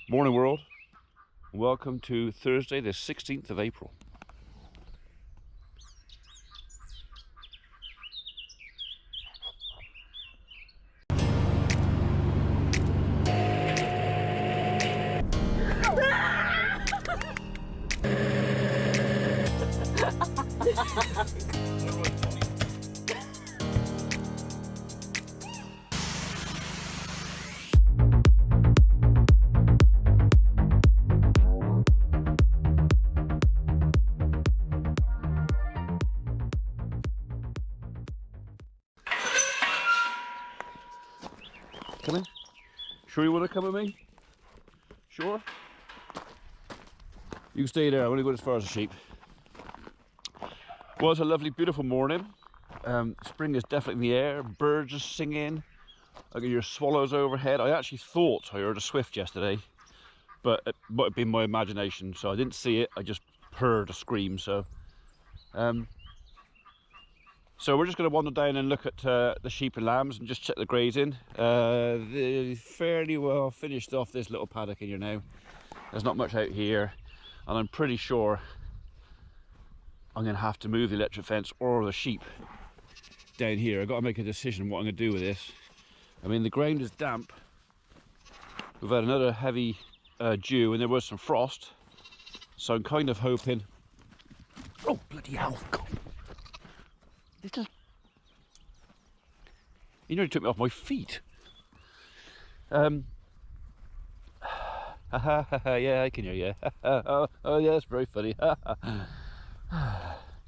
Morning world, welcome to Thursday the 16th of April. Come in. Sure you want to come with me? Sure? You can stay there, I'm going to go as far as the sheep. Well, it's a lovely, beautiful morning. Spring is definitely in the air, birds are singing. I can hear swallows overhead. I actually thought I heard a swift yesterday, but it might have been my imagination, so I didn't see it, I just heard a scream. So we're just going to wander down and look at the sheep and lambs and just check the grazing. They're fairly well finished off this little paddock in here now. There's not much out here, and I'm pretty sure I'm going to have to move the electric fence or the sheep down here. I've got to make a decision what I'm going to do with this. I mean, the ground is damp. We've had another heavy dew and there was some frost, so I'm kind of hoping... Oh, bloody hell! You nearly took me off my feet. Yeah, I can hear you. Oh yeah, that's very funny.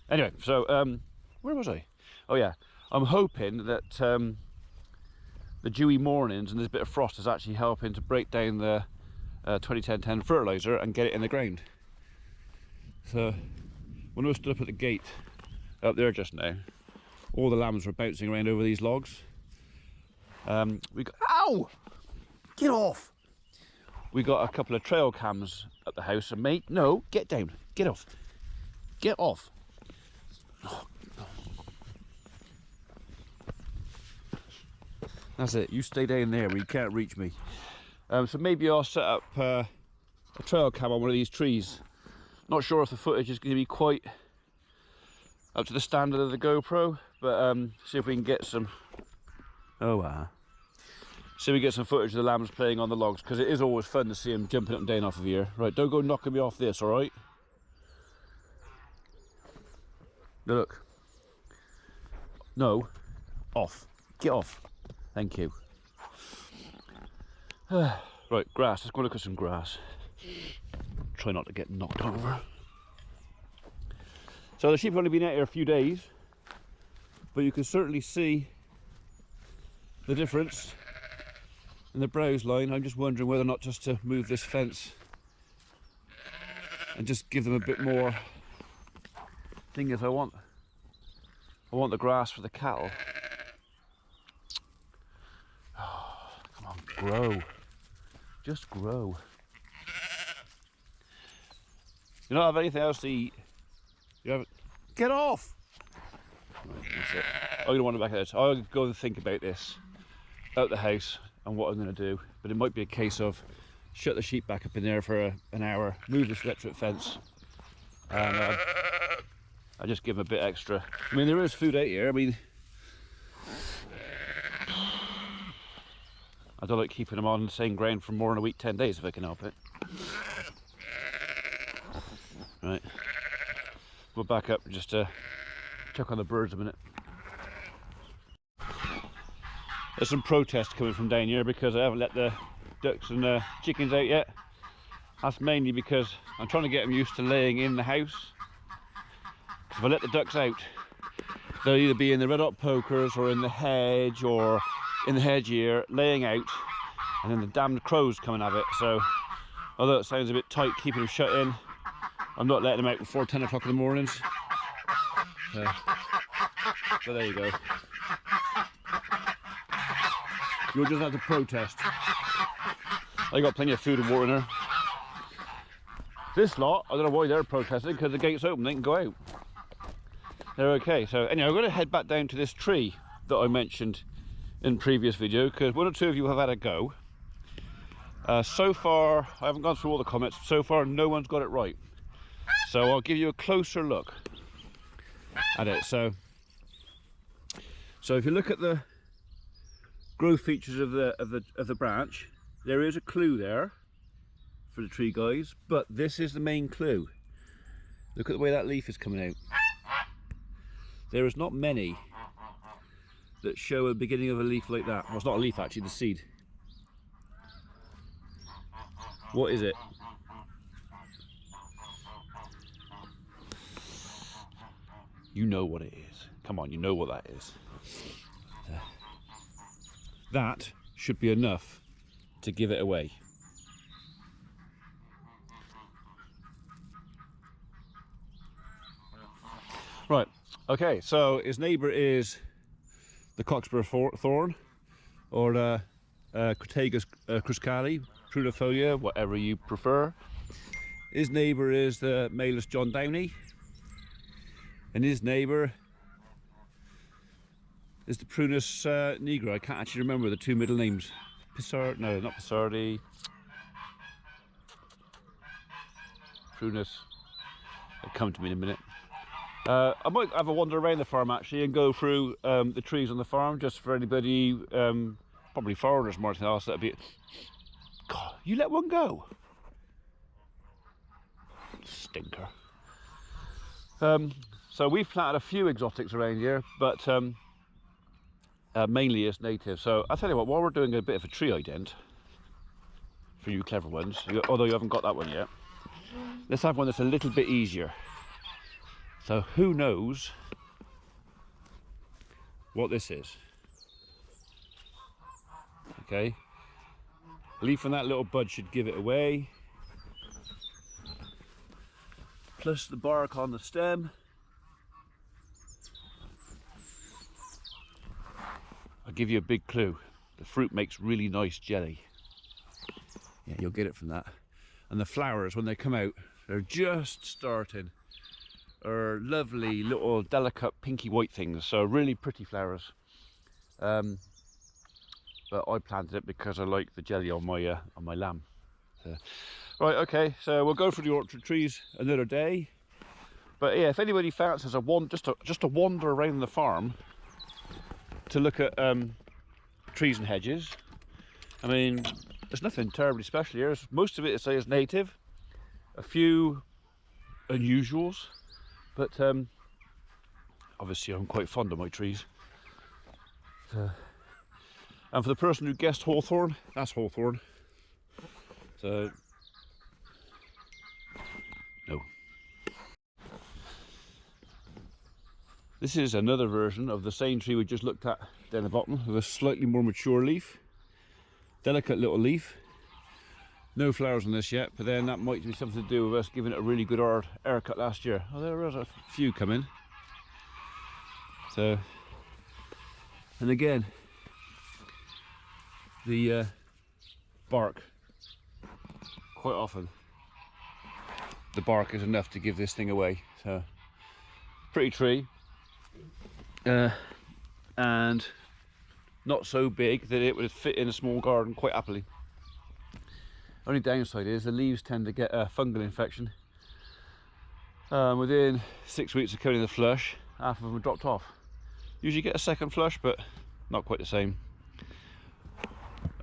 Anyway, so where was I? Oh yeah, I'm hoping that the dewy mornings and this bit of frost is actually helping to break down the 2010 fertilizer and get it in the ground. So when I was stood up at the gate up there just now, all the lambs were bouncing around over these logs. We got, ow! Get off! We got a couple of trail cams at the house, and mate, no, get down, get off, get off. Oh, no. That's it, you stay down there where you can't reach me. So maybe I'll set up a trail cam on one of these trees. Not sure if the footage is going to be quite up to the standard of the GoPro, but see if we can get some. Oh wow. See if we get some footage of the lambs playing on the logs, because it is always fun to see them jumping up and down off of here. Right, don't go knocking me off this, alright? Look. No. Off. Get off. Thank you. Right, grass. Let's go look at some grass. Try not to get knocked over. So the sheep have only been out here a few days, but you can certainly see the difference in the browse line. I'm just wondering whether or not just to move this fence and just give them a bit more. Thing is, I want the grass for the cattle. Oh, come on, grow. Just grow. You don't have anything else to eat. You haven't. Get off! Right, that's it. I'm going to wander back out. I'll go and think about this out the house and what I'm going to do. But it might be a case of shut the sheep back up in there for an hour, move this electric fence, and I just give them a bit extra. I mean, there is food out here. I mean, I don't like keeping them on the same ground for more than a week, 10 days if I can help it. Right. We'll back up and just check on the birds a minute. There's some protest coming from down here because I haven't let the ducks and the chickens out yet. That's mainly because I'm trying to get them used to laying in the house. If I let the ducks out, they'll either be in the red hot pokers or in the hedge or in the hedge here laying out, and then the damned crows coming at it. So although it sounds a bit tight keeping them shut in, I'm not letting them out before 10 o'clock in the mornings. So there you go. You'll just have to protest. I got plenty of food and water in there. This lot, I don't know why they're protesting, because the gate's open, they can go out. They're okay. So anyway, I'm going to head back down to this tree that I mentioned in previous video, because one or two of you have had a go. So far, I haven't gone through all the comments. So far, no one's got it right. So I'll give you a closer look at it. So if you look at the growth features of the branch, there is a clue there for the tree guys, but this is the main clue. Look at the way that leaf is coming out. There is not many that show a beginning of a leaf like that. Well, it's not a leaf actually, the seed. What is it? You know what it is. Come on, you know what that is. That should be enough to give it away. Right, okay, so his neighbour is the Cockspur thorn, or the Crataegus cruscali, prunifolia, whatever you prefer. His neighbour is the Malus John Downey, and his neighbour is the Prunus nigra. I can't actually remember the two middle names. Pissard, no, not Pissardi. Prunus. It'll come to me in a minute. I might have a wander around the farm actually and go through the trees on the farm, just for anybody, probably foreigners more than else. That'd be. God, you let one go. Stinker. So we've planted a few exotics around here, but mainly it's native. So I'll tell you what, while we're doing a bit of a tree ident for you clever ones, although you haven't got that one yet, let's have one that's a little bit easier. So who knows what this is? Okay, leaf from that little bud should give it away, plus the bark on the stem. I'll give you a big clue. The fruit makes really nice jelly. Yeah, you'll get it from that. And the flowers, when they come out, they're just starting. Are lovely little delicate pinky white things, so really pretty flowers. But I planted it because I like the jelly on my lamb. So, right, okay, so we'll go through the orchard trees another day. But yeah, if anybody fancies just a wander around the farm to look at trees and hedges, I mean, there's nothing terribly special here. Most of it is native, a few unusuals. But obviously I'm quite fond of my trees. And for the person who guessed hawthorn, that's hawthorn. So, no. This is another version of the same tree we just looked at down the bottom, with a slightly more mature leaf. Delicate little leaf. No flowers on this yet, but then that might be something to do with us giving it a really good hard haircut last year. Oh, there was a few coming. So, and again, the bark, quite often, the bark is enough to give this thing away. So, pretty tree, and not so big that it would fit in a small garden quite happily. Only downside is the leaves tend to get a fungal infection. Within 6 weeks of cutting the flush, half of them dropped off. Usually get a second flush, but not quite the same.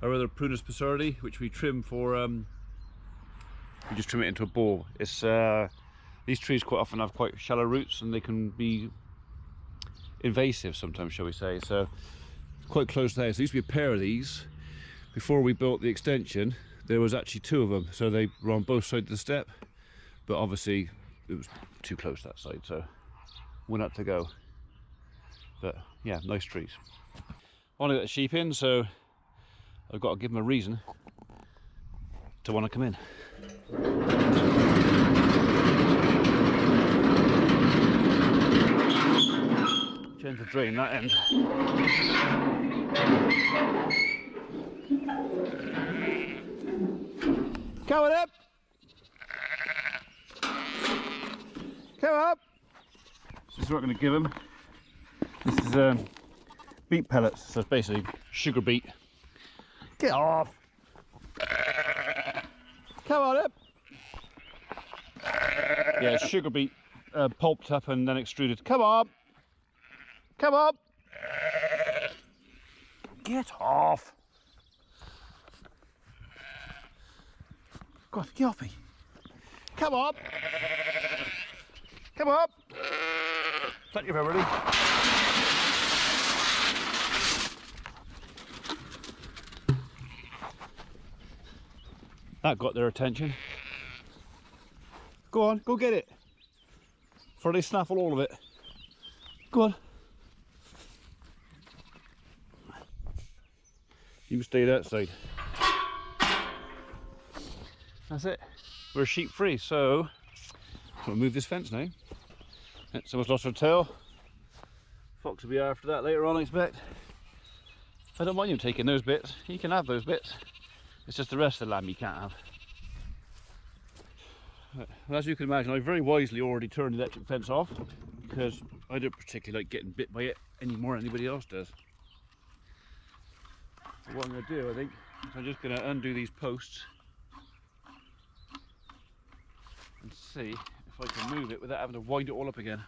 Our other Prunus pissardi, which we trim for, we just trim it into a ball. It's these trees quite often have quite shallow roots, and they can be invasive sometimes, shall we say. So quite close to the house. There used to be a pair of these before we built the extension. There was actually two of them, so they were on both sides of the step, but obviously it was too close to that side, so one had to go. But yeah, nice trees. I want to get the sheep in, so I've got to give them a reason to want to come in. Change the drain that end. Come on up! Come up! This is what I'm going to give them. This is beet pellets, so it's basically sugar beet. Get off! Come on up. Yeah, sugar beet pulped up and then extruded. Come on. Come on. Get off. Go on, get off me. Come on. Come on. Thank you, everybody. That got their attention. Go on, go get it. Before they snaffle all of it. Go on. You can stay outside. That's it. We're sheep free, so we'll move this fence now. Someone's lost her tail. Fox will be after that later on, I expect. I don't mind you taking those bits. You can have those bits. It's just the rest of the lamb you can't have. Well, as you can imagine, I very wisely already turned the electric fence off because I don't particularly like getting bit by it any more than anybody else does. So what I'm going to do, I think, is I'm just going to undo these posts and see if I can move it without having to wind it all up again.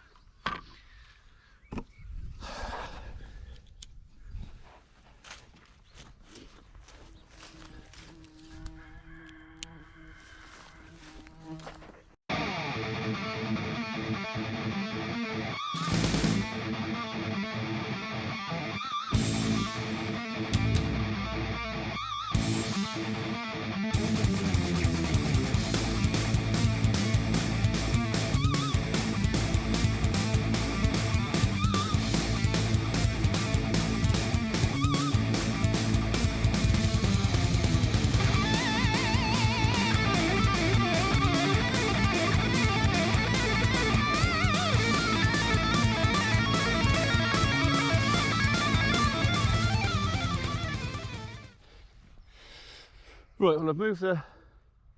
Right, well, I've moved the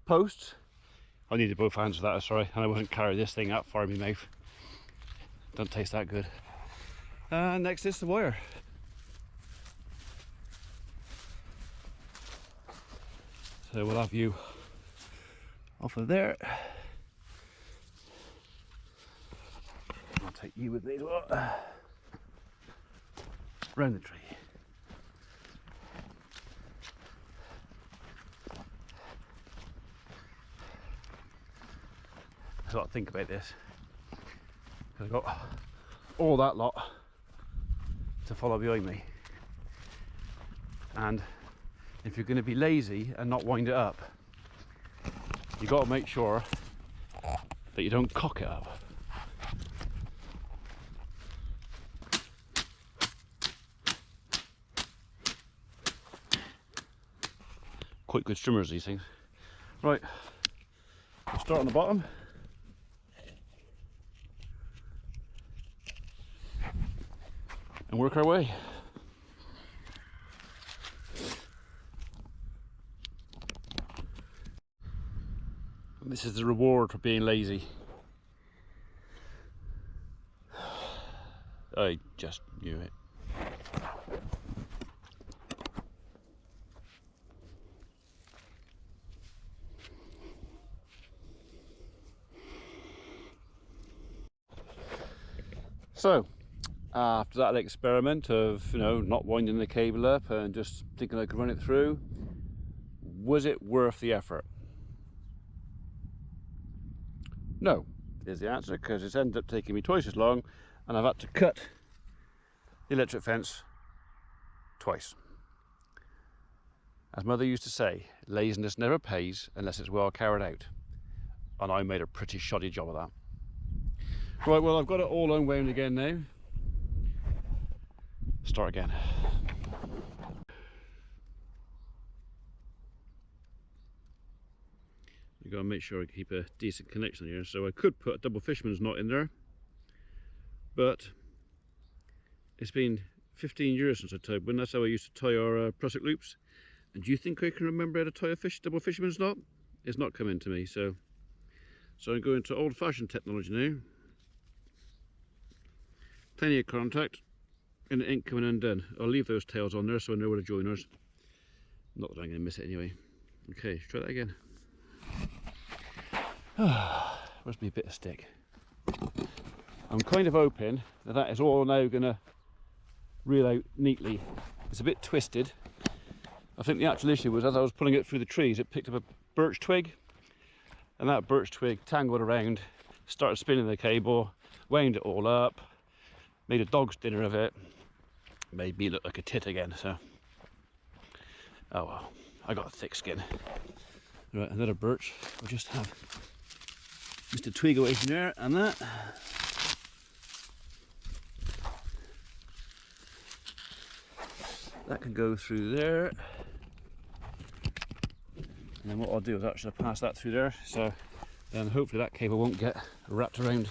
posts. I needed both hands for that, sorry, and I wouldn't carry this thing out far in my mouth. Don't taste that good. Next is the wire. So we'll have you off of there. I'll take you with me as well. Round the tree. I've got to think about this. I've got all that lot to follow behind me. And if you're going to be lazy and not wind it up, you've got to make sure that you don't cock it up. Quite good strimmers, these things. Right, we'll start on the bottom. And work our way. And this is the reward for being lazy. I just knew it. So, after that experiment of, not winding the cable up and just thinking I could run it through, was it worth the effort? No, is the answer, because it's ended up taking me twice as long and I've had to cut the electric fence twice. As Mother used to say, laziness never pays unless it's well carried out. And I made a pretty shoddy job of that. Right, well, I've got it all unwound again now. Start again. You've got to make sure I keep a decent connection here. So I could put a double fisherman's knot in there, but it's been 15 years since I tied one. That's how I used to tie our prusik loops. And do you think I can remember how to tie a double fisherman's knot? It's not coming to me, so I'm going to old-fashioned technology now. Plenty of contact, and it ain't coming undone. I'll leave those tails on there so I know where the joiner's. Not that I'm going to miss it anyway. Okay, let's try that again. Must be a bit of stick. I'm kind of hoping that that is all now going to reel out neatly. It's a bit twisted. I think the actual issue was as I was pulling it through the trees, it picked up a birch twig, and that birch twig tangled around, started spinning the cable, wound it all up, made a dog's dinner of it, made me look like a tit again. So, oh well, I got a thick skin. Right, another birch. We'll just have just a twig away from there, and that. That can go through there, and then what I'll do is actually pass that through there, so then hopefully that cable won't get wrapped around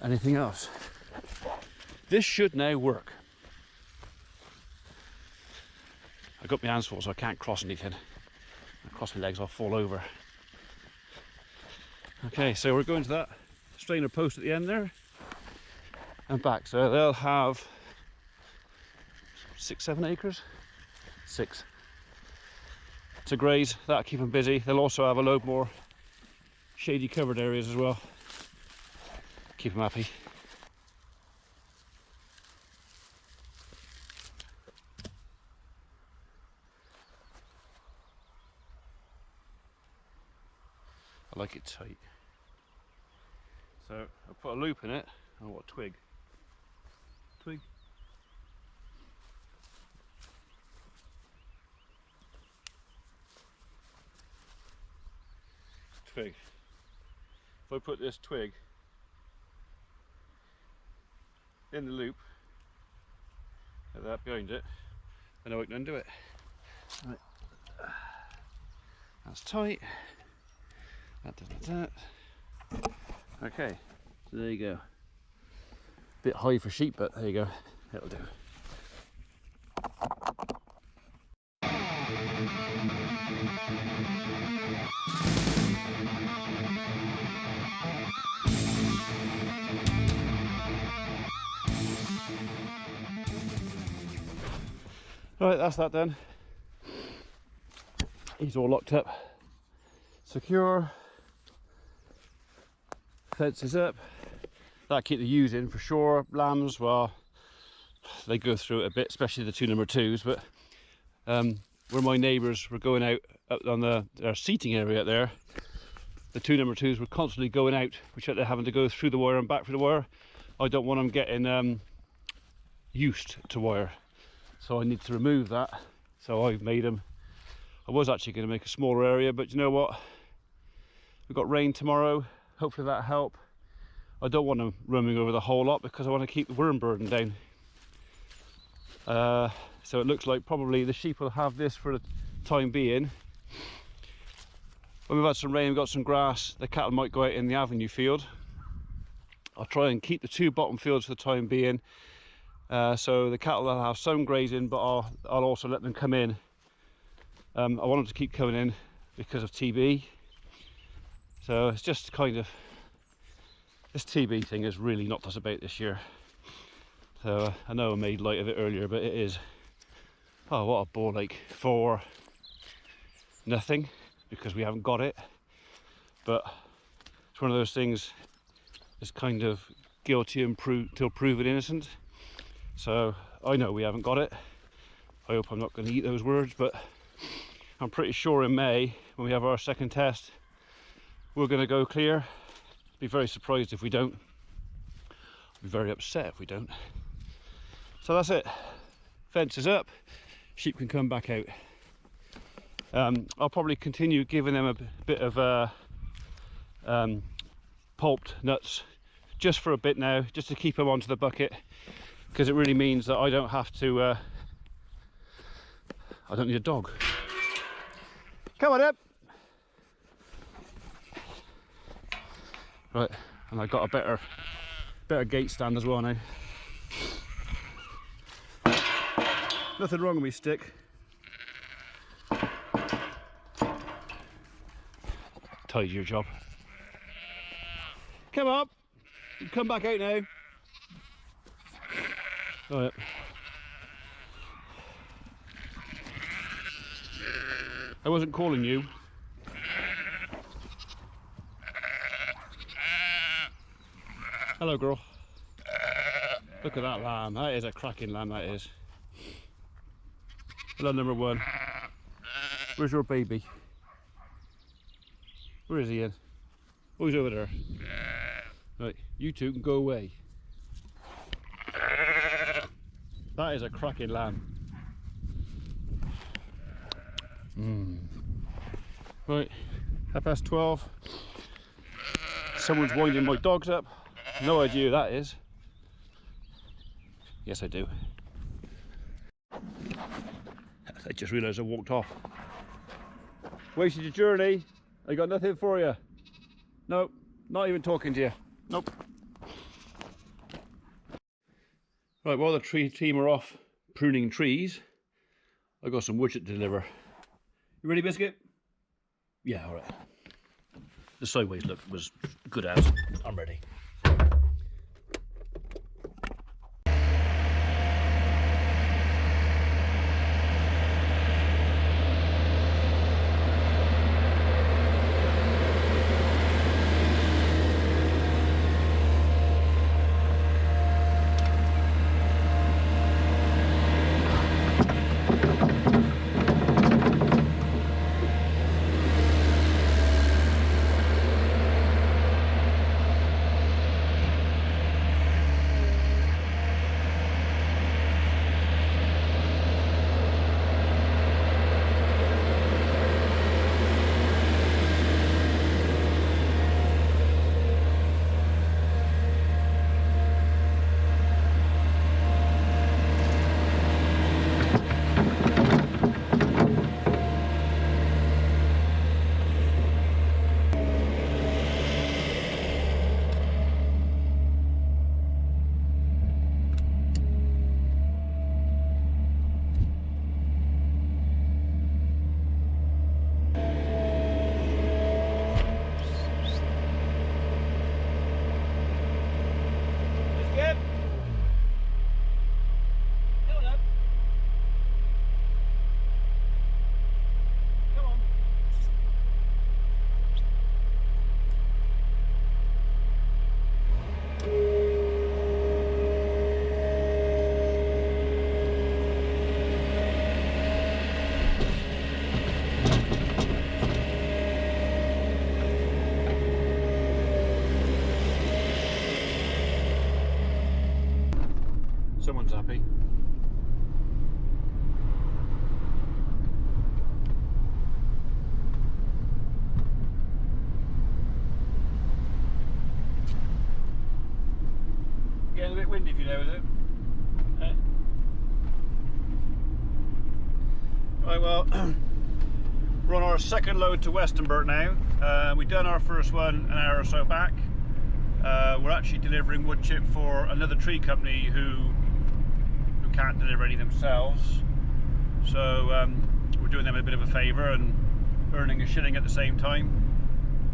anything else. This should now work. I got my hands full, so I can't cross anything. I cross my legs, I'll fall over. Okay, so we're going to that strainer post at the end there and back, so they'll have 6-7 acres, 6 to graze. That'll keep them busy. They'll also have a load more shady covered areas as well. Keep them happy. I like it tight. So I'll put a loop in it. Oh, what twig? Twig. Twig. If I put this twig in the loop, like that behind it, I know I can undo it. Right. That's tight. That does that. Okay, so there you go. Bit high for sheep, but there you go. It'll do. Right, that's that done. He's all locked up, secure. Fence is up. That'll keep the ewes in for sure. Lambs, well, they go through it a bit, especially the 2 number 2s. But where my neighbours were going out up on their seating area out there, the 2 number 2s were constantly going out, which meant they're having to go through the wire and back through the wire. I don't want them getting used to wire, so I need to remove that. So I've made them. I was actually going to make a smaller area, but you know what? We've got rain tomorrow. Hopefully that'll help. I don't want them roaming over the whole lot because I want to keep the worm burden down. So it looks like probably the sheep will have this for the time being. When we've had some rain, we've got some grass, the cattle might go out in the avenue field. I'll try and keep the 2 bottom fields for the time being. So the cattle will have some grazing, but I'll also let them come in. I want them to keep coming in because of TB. So it's just kind of, this TB thing has really knocked us about this year. So I know I made light of it earlier, but it is, oh, what a ball ache for nothing, because we haven't got it. But it's one of those things, it's kind of guilty until proven innocent. So I know we haven't got it. I hope I'm not going to eat those words, but I'm pretty sure in May, when we have our second test, we're going to go clear. Be very surprised if we don't. I'll be very upset if we don't. So that's it. Fence is up. Sheep can come back out. I'll probably continue giving them a bit of pulped nuts just for a bit now, just to keep them onto the bucket, because it really means that I don't have to. I don't need a dog. Come on up. Right, and I got a better gate stand as well now. Nothing wrong with me stick. Tidy your job. Come up. Come back out now. Right. I wasn't calling you. Hello, girl. Look at that lamb. That is a cracking lamb, that is. Hello, number one. Where's your baby? Where is he in? Oh, he's over there. Right, you two can go away. That is a cracking lamb. Right, 12:30. Someone's winding my dogs up. No idea who that is. Yes, I do. I just realised I walked off. Wasted your journey. I got nothing for you. Nope, not even talking to you. Nope. Right, while the tree team are off pruning trees, I got some wood to deliver. You ready, Biskit? Yeah, all right. The sideways look was good as. I'm ready. Someone's happy. Getting a bit windy if you know, is it? Right, well, we're on our second load to Westonbirt now. We've done our first one an hour or so back. We're actually delivering wood chip for another tree company who can't deliver any themselves, so we're doing them a bit of a favour and earning a shilling at the same time.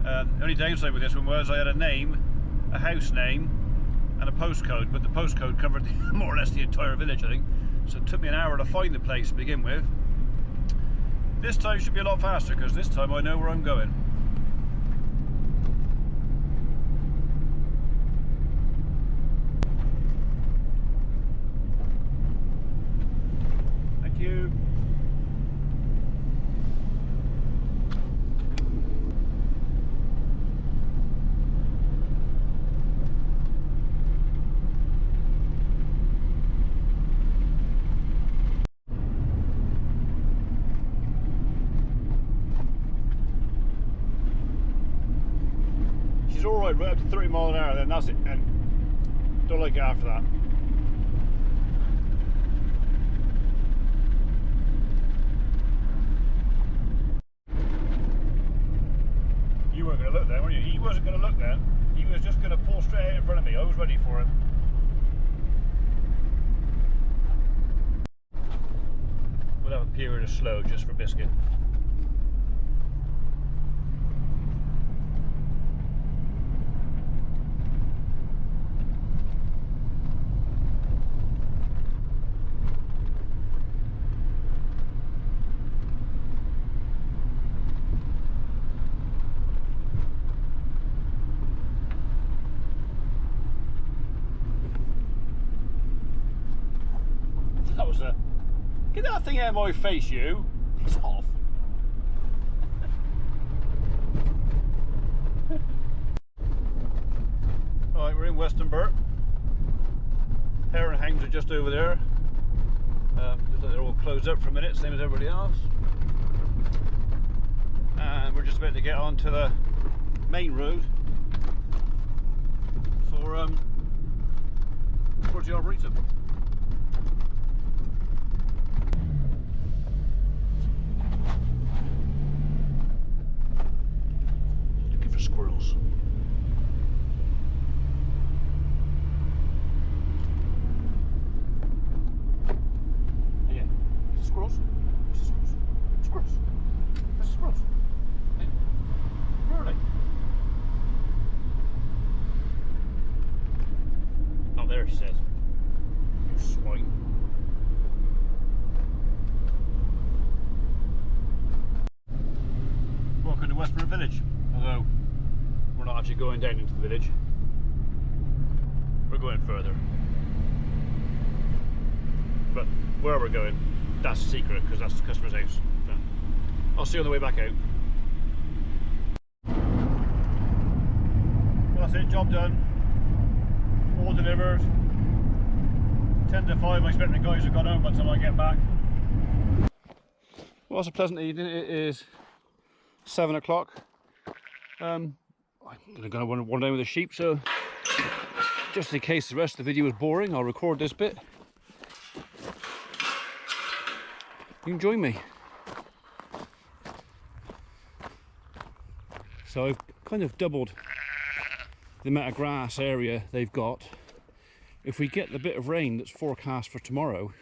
The only downside with this one was I had a name, a house name and a postcode, but the postcode covered more or less the entire village, I think, so it took me an hour to find the place to begin with. This time should be a lot faster because this time I know where I'm going. You. She's all right up to 30 miles an hour, then that's it, and don't like it after that. You weren't going to look then, were you? He wasn't going to look then. He was just going to pull straight out in front of me. I was ready for him. We'll have a period of slow just for Biskit. squirrels. Get that thing out of my face, you! Piss off! Alright, we're in Weston Burt. Hare and Hounds are just over there. Looks like they're all closed up for a minute, same as everybody else. And we're just about to get onto the main road for towards the Arboretum. Looking for squirrels. Yeah, squirrels. Squirrels. Squirrels. That's squirrels. Hey, where are they? Oh, there she says. You swine. Welcome to Westborough Village. Although we're not actually going down into the village. We're going further. But where we're going, that's a secret because that's the customer's house. So I'll see you on the way back out. Well, that's it, job done. All delivered. 10 to 5, I expect the guys have gone home by the time I get back. Well, it's a pleasant evening. It is 7 o'clock. I'm going to go one down with the sheep, so just in case the rest of the video is boring, I'll record this bit. You can join me. So I've kind of doubled the amount of grass area they've got. If we get the bit of rain that's forecast for tomorrow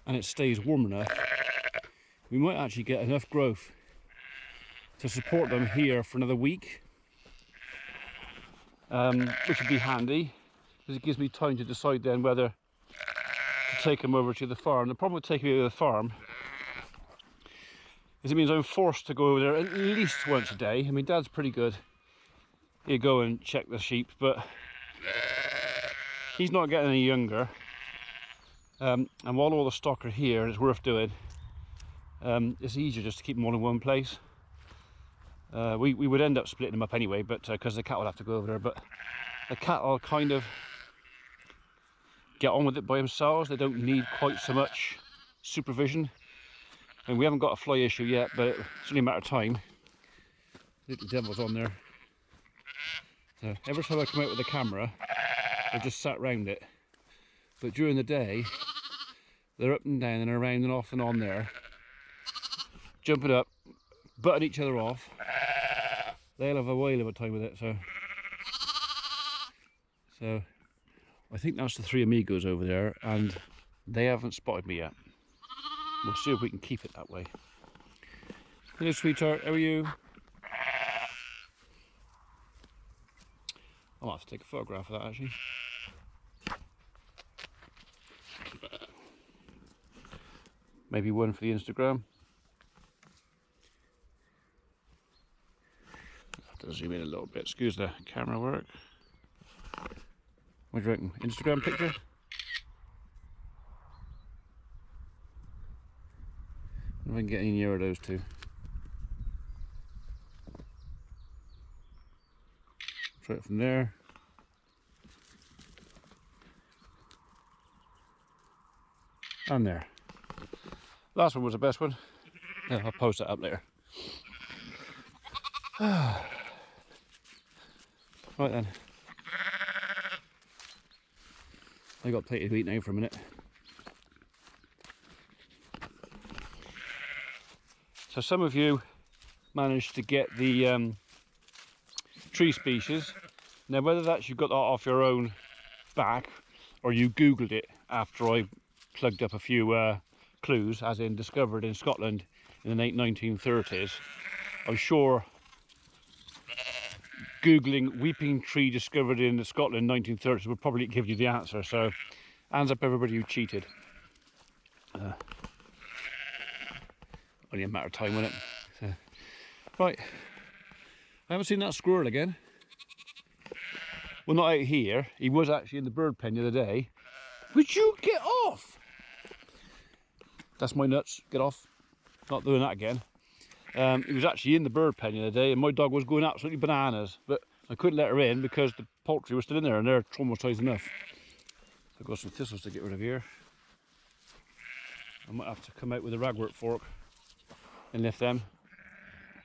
and it stays warm enough, we might actually get enough growth to support them here for another week, which would be handy because it gives me time to decide then whether to take them over to the farm. The problem with taking me to the farm is it means I'm forced to go over there at least once a day. I mean, Dad's pretty good. He'll go and check the sheep, but he's not getting any younger. And while all the stock are here and it's worth doing, it's easier just to keep them all in one place. We would end up splitting them up anyway, but because the cattle have to go over there. But the cattle kind of get on with it by themselves. They don't need quite so much supervision. And we haven't got a fly issue yet, but it's only a matter of time. The devil's on there. So every time I come out with the camera, I just sat round it. But during the day, they're up and down and around and off and on there, jumping up, butting each other off. They'll have a whale of a time with it. So I think that's the three amigos over there, and they haven't spotted me yet. We'll see if we can keep it that way. Hello, sweetheart. How are you? I'll have to take a photograph of that actually. Maybe one for the Instagram. I'll have to zoom in a little bit. Excuse the camera work. What do you reckon? Instagram picture? If I can get any nearer those two. Try it from there. And there. Last one was the best one. Yeah, I'll post that up later. Right then. I got plenty to eat now for a minute. So some of you managed to get the tree species. Now whether that's you got that off your own back or you googled it after I plugged up a few clues, as in discovered in Scotland in the late 1930s, I'm sure googling weeping tree discovered in Scotland 1930s would probably give you the answer. So hands up everybody who cheated. Only a matter of time, wasn't it? So, right, I haven't seen that squirrel again. Well, not out here. He was actually in the bird pen the other day, Would you get off? That's my nuts. Get off. Not doing that again. He was actually in the bird pen the other day, and my dog was going absolutely bananas, but I couldn't let her in because the poultry was still in there, and they're traumatised enough. I've got some thistles to get rid of here. I might have to come out with a ragwort fork and lift them.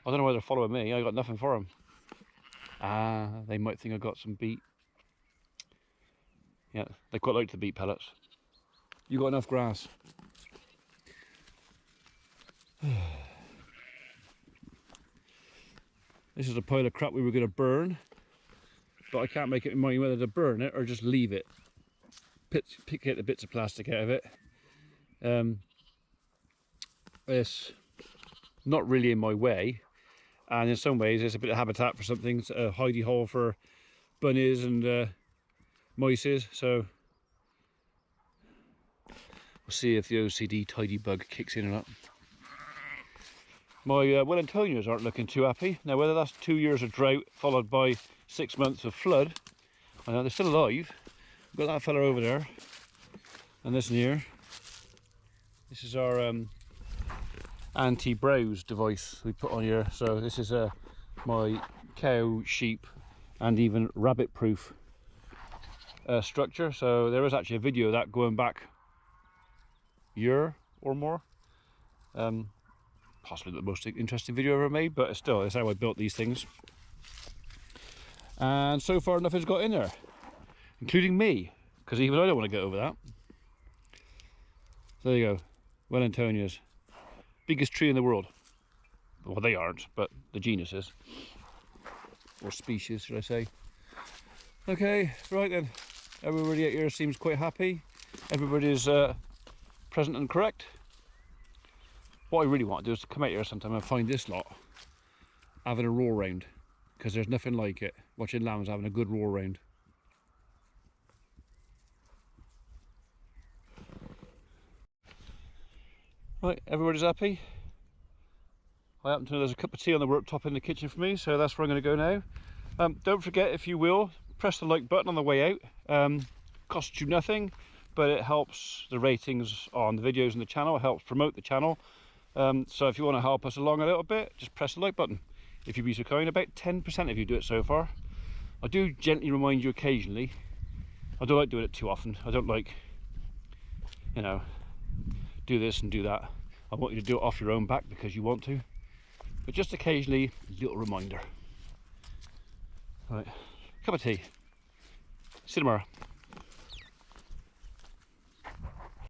I don't know why they're following me. I got nothing for them. Ah, they might think I got some beet. Yeah, they quite like the beet pellets. You got enough grass? This is a pile of crap we were going to burn, but I can't make it in mind whether to burn it or just leave it. Pick out the bits of plastic out of it. It's not really in my way, and in some ways it's a bit of habitat for something, a hidey hole for bunnies and mices, so we'll see if the OCD tidy bug kicks in or not. My Wellingtonians aren't looking too happy. Now, whether that's 2 years of drought followed by 6 months of flood, I know they're still alive. We've got that fella over there, and this one here. This is our anti-browse device we put on here. So this is my cow, sheep, and even rabbit-proof structure. So there is actually a video of that going back a year or more. Possibly the most interesting video ever made, but still, it's how I built these things. And so far nothing's got in there, including me, because even I don't want to get over that. So there you go, Wellingtonias. Biggest tree in the world. Well, they aren't, but the genus is. Or species, should I say. Okay, right then. Everybody out here seems quite happy. Everybody's present and correct. What I really want to do is to come out here sometime and find this lot having a roar round, because there's nothing like it, watching lambs having a good roar round. Right, everybody's happy. I happen to know there's a cup of tea on the worktop in the kitchen for me, so that's where I'm going to go now. Don't forget, if you will, press the like button on the way out. Costs you nothing, but it helps the ratings on the videos and the channel. It helps promote the channel. So if you want to help us along a little bit, just press the like button. If you'd be so kind, about 10% of you do it so far. I do gently remind you occasionally. I don't like doing it too often. I don't like, you know, do this and do that. I want you to do it off your own back because you want to. But just occasionally, a little reminder. Right, cup of tea. See you tomorrow.